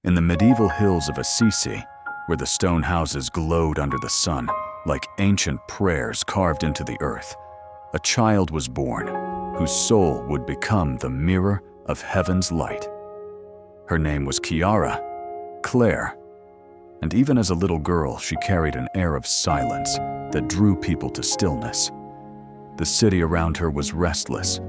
In the medieval hills of Assisi, where the stone houses glowed under the sun like ancient prayers carved into the earth, a child was born whose soul would become the mirror of heaven's light. Her name was Chiara, Clare, and even as a little girl, she carried an air of silence that drew people to stillness. The city around her was restless,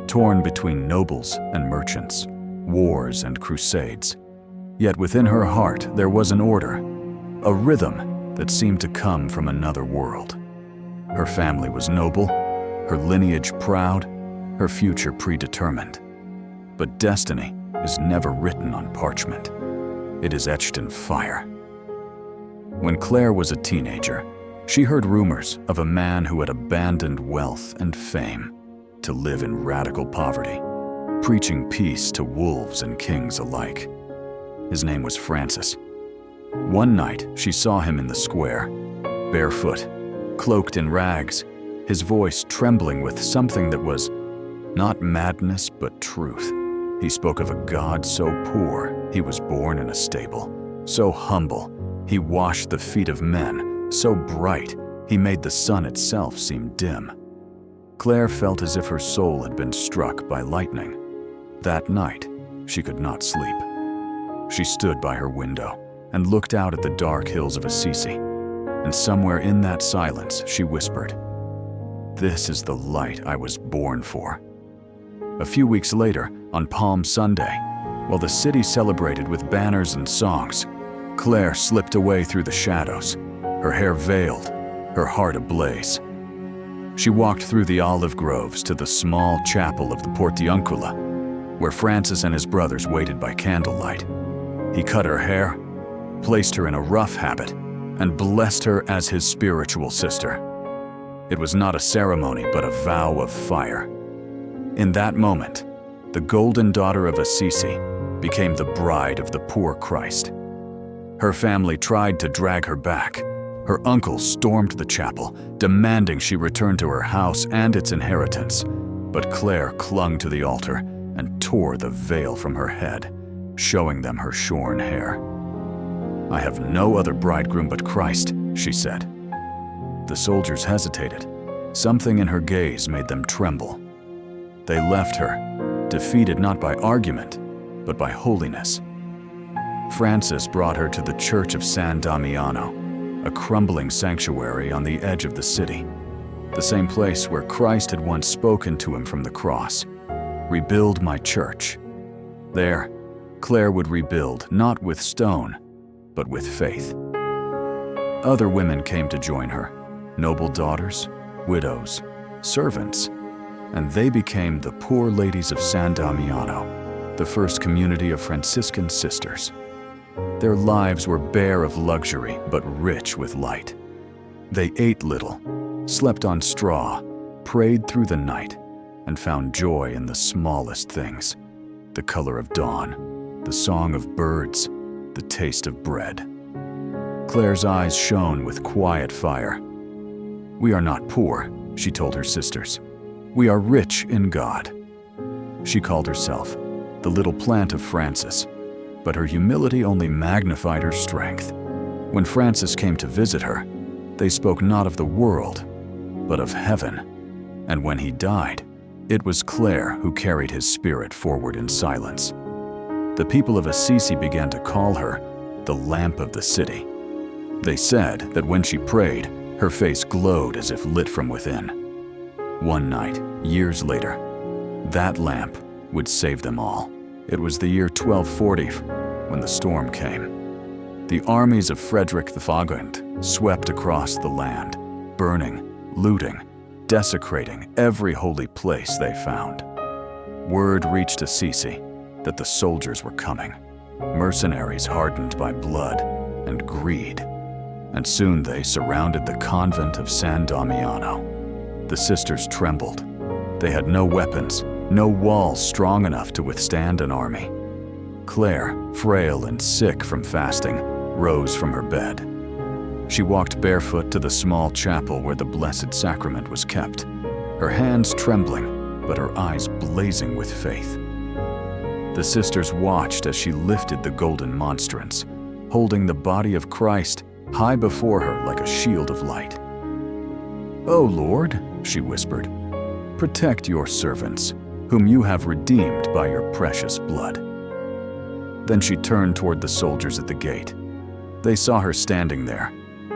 torn between nobles and merchants, wars and crusades. Yet within her heart there was an order, a rhythm that seemed to come from another world. Her family was noble, her lineage proud, her future predetermined. But destiny is never written on parchment. It is etched in fire. When Clare was a teenager, she heard rumors of a man who had abandoned wealth and fame to live in radical poverty, preaching peace to wolves and kings alike. His name was Francis. One night, she saw him in the square, barefoot, cloaked in rags, his voice trembling with something that was not madness but truth. He spoke of a God so poor he was born in a stable, so humble he washed the feet of men, so bright he made the sun itself seem dim. Clare felt as if her soul had been struck by lightning. That night, she could not sleep. She stood by her window and looked out at the dark hills of Assisi, and somewhere in that silence she whispered, "This is the light I was born for." A few weeks later, on Palm Sunday, while the city celebrated with banners and songs, Clare slipped away through the shadows, her hair veiled, her heart ablaze. She walked through the olive groves to the small chapel of the Portiuncula, where Francis and his brothers waited by candlelight. He cut her hair, placed her in a rough habit, and blessed her as his spiritual sister. It was not a ceremony, but a vow of fire. In that moment, the golden daughter of Assisi became the bride of the poor Christ. Her family tried to drag her back. Her uncle stormed the chapel, demanding she return to her house and its inheritance. But Clare clung to the altar and tore the veil from her head, showing them her shorn hair. "I have no other bridegroom but Christ," she said. The soldiers hesitated. Something in her gaze made them tremble. They left her, defeated not by argument, but by holiness. Francis brought her to the church of San Damiano, a crumbling sanctuary on the edge of the city, the same place where Christ had once spoken to him from the cross. "Rebuild my church." There, Clare would rebuild not with stone, but with faith. Other women came to join her, noble daughters, widows, servants, and they became the Poor Ladies of San Damiano, the first community of Franciscan sisters. Their lives were bare of luxury, but rich with light. They ate little, slept on straw, prayed through the night, and found joy in the smallest things: the color of dawn, the song of birds, the taste of bread. Clare's eyes shone with quiet fire. "We are not poor," she told her sisters. "We are rich in God." She called herself the little plant of Francis, but her humility only magnified her strength. When Francis came to visit her, they spoke not of the world, but of heaven. And when he died, it was Clare who carried his spirit forward in silence. The people of Assisi began to call her the lamp of the city. They said that when she prayed, her face glowed as if lit from within. One night, years later, that lamp would save them all. It was the year 1240 when the storm came. The armies of Frederick the Fagrant swept across the land, burning, looting, desecrating every holy place they found. Word reached Assisi that the soldiers were coming, mercenaries hardened by blood and greed, and soon they surrounded the convent of San Damiano. The sisters trembled. They had no weapons, no walls strong enough to withstand an army. Clare, frail and sick from fasting, rose from her bed. She walked barefoot to the small chapel where the Blessed Sacrament was kept, her hands trembling, but her eyes blazing with faith. The sisters watched as she lifted the golden monstrance, holding the body of Christ high before her like a shield of light. "O Lord," she whispered, "protect your servants, whom you have redeemed by your precious blood." Then she turned toward the soldiers at the gate. They saw her standing there,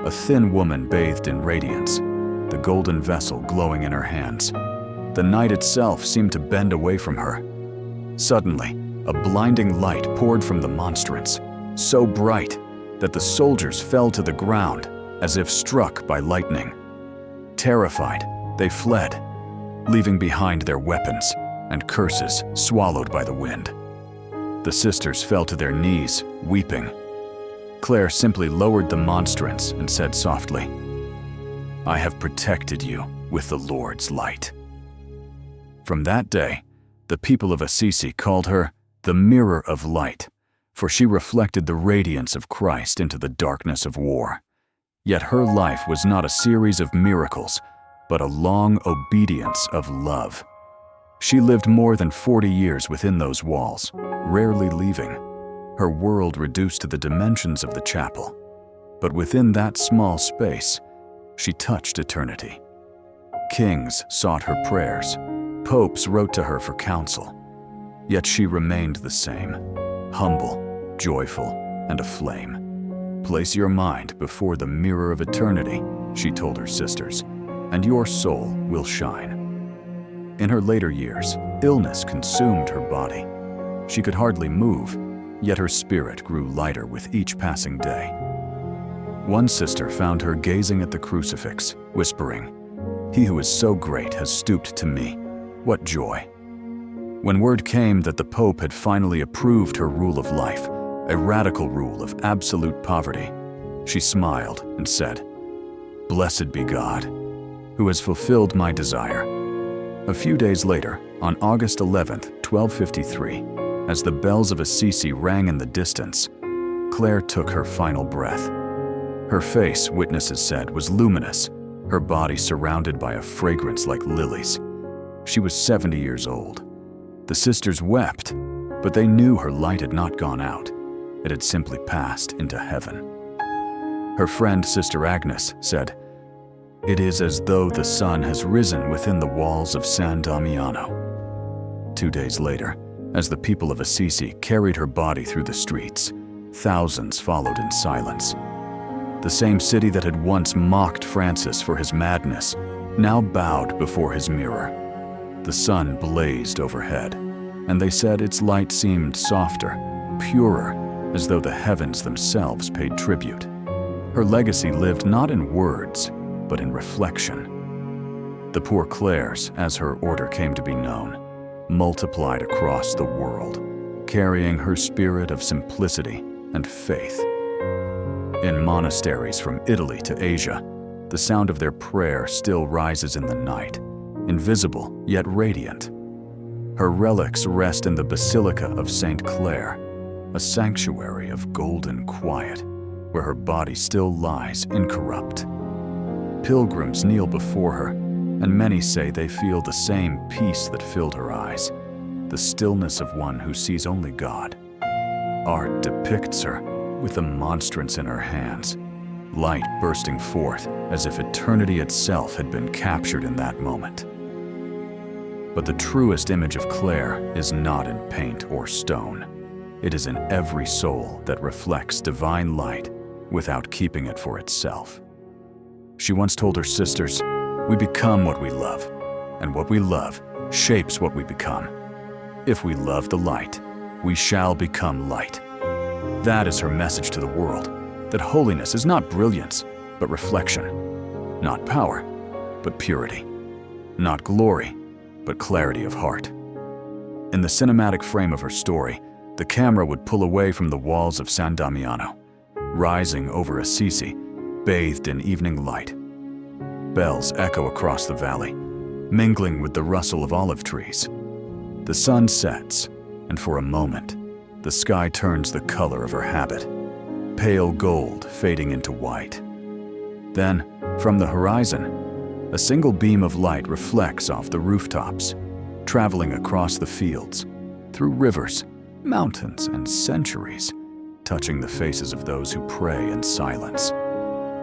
a thin woman bathed in radiance, the golden vessel glowing in her hands. The night itself seemed to bend away from her. Suddenly, a blinding light poured from the monstrance, so bright that the soldiers fell to the ground as if struck by lightning. Terrified, they fled, leaving behind their weapons and curses swallowed by the wind. The sisters fell to their knees, weeping. Clare simply lowered the monstrance and said softly, "I have protected you with the Lord's light." From that day, the people of Assisi called her the Mirror of Light, for she reflected the radiance of Christ into the darkness of war. Yet her life was not a series of miracles, but a long obedience of love. She lived more than 40 years within those walls, rarely leaving, her world reduced to the dimensions of the chapel. But within that small space, she touched eternity. Kings sought her prayers, popes wrote to her for counsel, yet she remained the same, humble, joyful, and aflame. "Place your mind before the mirror of eternity," she told her sisters, "and your soul will shine." In her later years, illness consumed her body. She could hardly move, yet her spirit grew lighter with each passing day. One sister found her gazing at the crucifix, whispering, "He who is so great has stooped to me. What joy!" When word came that the Pope had finally approved her rule of life, a radical rule of absolute poverty, she smiled and said, "Blessed be God, who has fulfilled my desire." A few days later, on August 11, 1253, as the bells of Assisi rang in the distance, Clare took her final breath. Her face, witnesses said, was luminous, her body surrounded by a fragrance like lilies. She was 70 years old. The sisters wept, but they knew her light had not gone out. It had simply passed into heaven. Her friend, Sister Agnes, said, "It is as though the sun has risen within the walls of San Damiano." 2 days later, as the people of Assisi carried her body through the streets, thousands followed in silence. The same city that had once mocked Francis for his madness now bowed before his mirror. The sun blazed overhead, and they said its light seemed softer, purer, as though the heavens themselves paid tribute. Her legacy lived not in words, but in reflection. The poor Clares, as her order came to be known, multiplied across the world, carrying her spirit of simplicity and faith. In monasteries from Italy to Asia, the sound of their prayer still rises in the night, invisible yet radiant. Her relics rest in the Basilica of Saint Clare, a sanctuary of golden quiet, where her body still lies incorrupt. Pilgrims kneel before her, and many say they feel the same peace that filled her eyes, the stillness of one who sees only God. Art depicts her with a monstrance in her hands, light bursting forth as if eternity itself had been captured in that moment. But the truest image of Clare is not in paint or stone. It is in every soul that reflects divine light without keeping it for itself. She once told her sisters, "We become what we love, and what we love shapes what we become. If we love the light, we shall become light." That is her message to the world, that holiness is not brilliance, but reflection. Not power, but purity. Not glory, but clarity of heart. In the cinematic frame of her story, the camera would pull away from the walls of San Damiano, rising over Assisi, bathed in evening light. Bells echo across the valley, mingling with the rustle of olive trees. The sun sets, and for a moment, the sky turns the color of her habit, pale gold fading into white. Then, from the horizon, a single beam of light reflects off the rooftops, traveling across the fields, through rivers, mountains and centuries, touching the faces of those who pray in silence.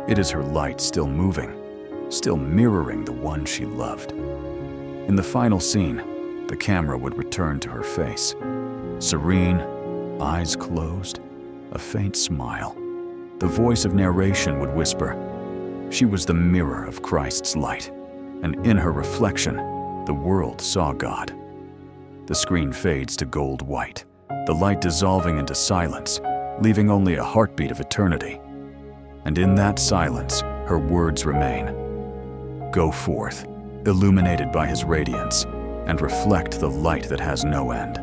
It is her light still moving, still mirroring the one she loved. In the final scene, the camera would return to her face. Serene, eyes closed, a faint smile. The voice of narration would whisper, "She was the mirror of Christ's light, and in her reflection, the world saw God." The screen fades to gold white, the light dissolving into silence, leaving only a heartbeat of eternity. And in that silence, her words remain. Go forth, illuminated by his radiance, and reflect the light that has no end.